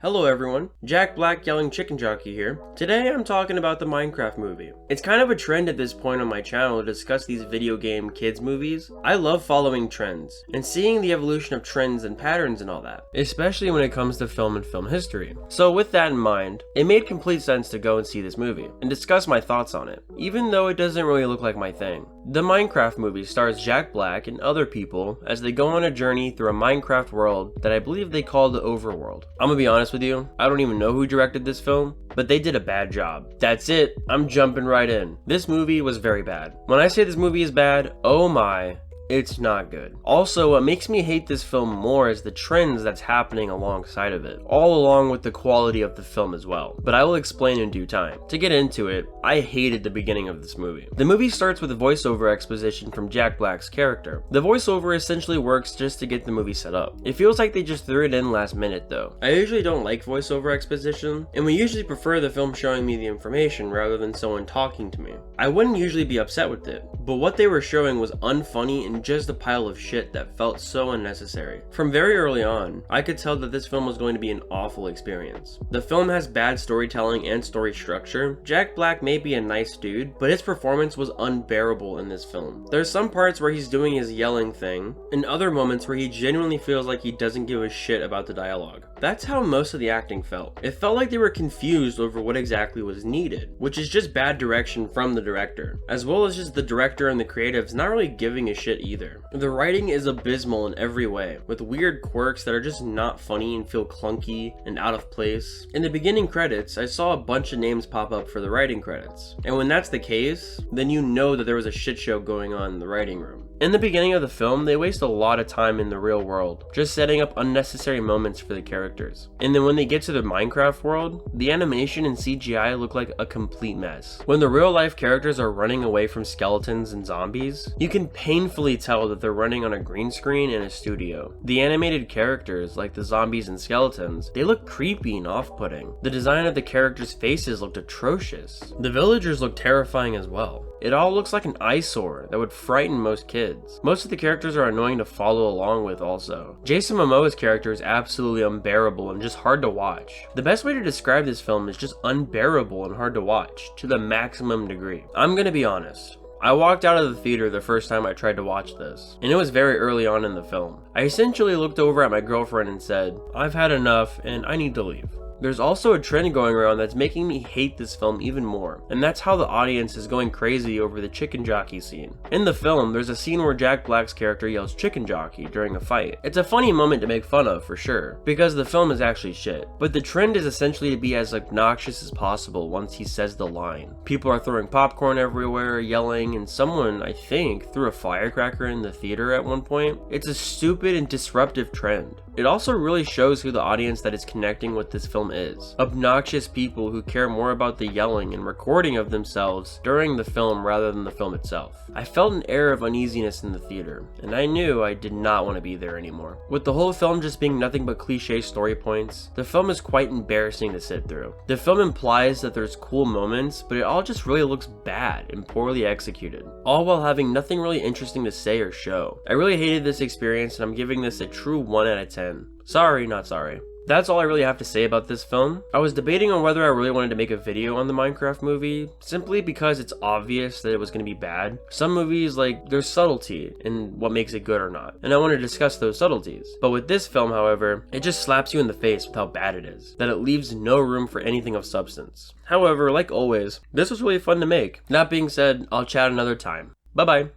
Hello everyone, Jack Black Yelling Chicken Jockey here. Today I'm talking about the Minecraft movie. It's kind of a trend at this point on my channel to discuss these video game kids movies. I love following trends, and seeing the evolution of trends and patterns and all that, especially when it comes to film and film history. So with that in mind, it made complete sense to go and see this movie, and discuss my thoughts on it, even though it doesn't really look like my thing. The Minecraft movie stars Jack Black and other people as they go on a journey through a Minecraft world that I believe they call the Overworld. I'm gonna be honest with you, I don't even know who directed this film, but they did a bad job. That's it, I'm jumping right in. This movie was very bad. When I say this movie is bad, oh my, it's not good. Also, what makes me hate this film more is the trends that's happening alongside of it, all along with the quality of the film as well, but I will explain in due time. To get into it, I hated the beginning of this movie. The movie starts with a voiceover exposition from Jack Black's character. The voiceover essentially works just to get the movie set up. It feels like they just threw it in last minute though. I usually don't like voiceover exposition, and we usually prefer the film showing me the information rather than someone talking to me. I wouldn't usually be upset with it, but what they were showing was unfunny and just a pile of shit that felt so unnecessary. From very early on, I could tell that this film was going to be an awful experience. The film has bad storytelling and story structure. Jack Black may be a nice dude, but his performance was unbearable in this film. There's some parts where he's doing his yelling thing, and other moments where he genuinely feels like he doesn't give a shit about the dialogue. That's how most of the acting felt. It felt like they were confused over what exactly was needed, which is just bad direction from the director, as well as just the director and the creatives not really giving a shit either. The writing is abysmal in every way, with weird quirks that are just not funny and feel clunky and out of place. In the beginning credits, I saw a bunch of names pop up for the writing credits, and when that's the case, then you know that there was a shit show going on in the writing room. In the beginning of the film, they waste a lot of time in the real world, just setting up unnecessary moments for the characters. And then when they get to the Minecraft world, the animation and CGI look like a complete mess. When the real life characters are running away from skeletons and zombies, you can painfully tell that they're running on a green screen in a studio. The animated characters, like the zombies and skeletons, they look creepy and off-putting. The design of the characters' faces looked atrocious. The villagers look terrifying as well. It all looks like an eyesore that would frighten most kids. Most of the characters are annoying to follow along with also. Jason Momoa's character is absolutely unbearable and just hard to watch. The best way to describe this film is just unbearable and hard to watch, to the maximum degree. I'm gonna be honest. I walked out of the theater the first time I tried to watch this, and it was very early on in the film. I essentially looked over at my girlfriend and said, "I've had enough and I need to leave." There's also a trend going around that's making me hate this film even more, and that's how the audience is going crazy over the chicken jockey scene. In the film, there's a scene where Jack Black's character yells chicken jockey during a fight. It's a funny moment to make fun of for sure, because the film is actually shit, but the trend is essentially to be as obnoxious as possible once he says the line. People are throwing popcorn everywhere, yelling, and someone, I think, threw a firecracker in the theater at one point. It's a stupid and disruptive trend. It also really shows who the audience that is connecting with this film is. Obnoxious people who care more about the yelling and recording of themselves during the film rather than the film itself. I felt an air of uneasiness in the theater, and I knew I did not want to be there anymore. With the whole film just being nothing but cliche story points, the film is quite embarrassing to sit through. The film implies that there's cool moments, but it all just really looks bad and poorly executed, all while having nothing really interesting to say or show. I really hated this experience, and I'm giving this a true 1 out of 10. Sorry, not sorry. That's all I really have to say about this film. I was debating on whether I really wanted to make a video on the Minecraft movie, simply because it's obvious that it was going to be bad. Some movies, like, there's subtlety in what makes it good or not, and I want to discuss those subtleties. But with this film, however, it just slaps you in the face with how bad it is, that it leaves no room for anything of substance. However, like always, this was really fun to make. That being said, I'll chat another time. Bye bye.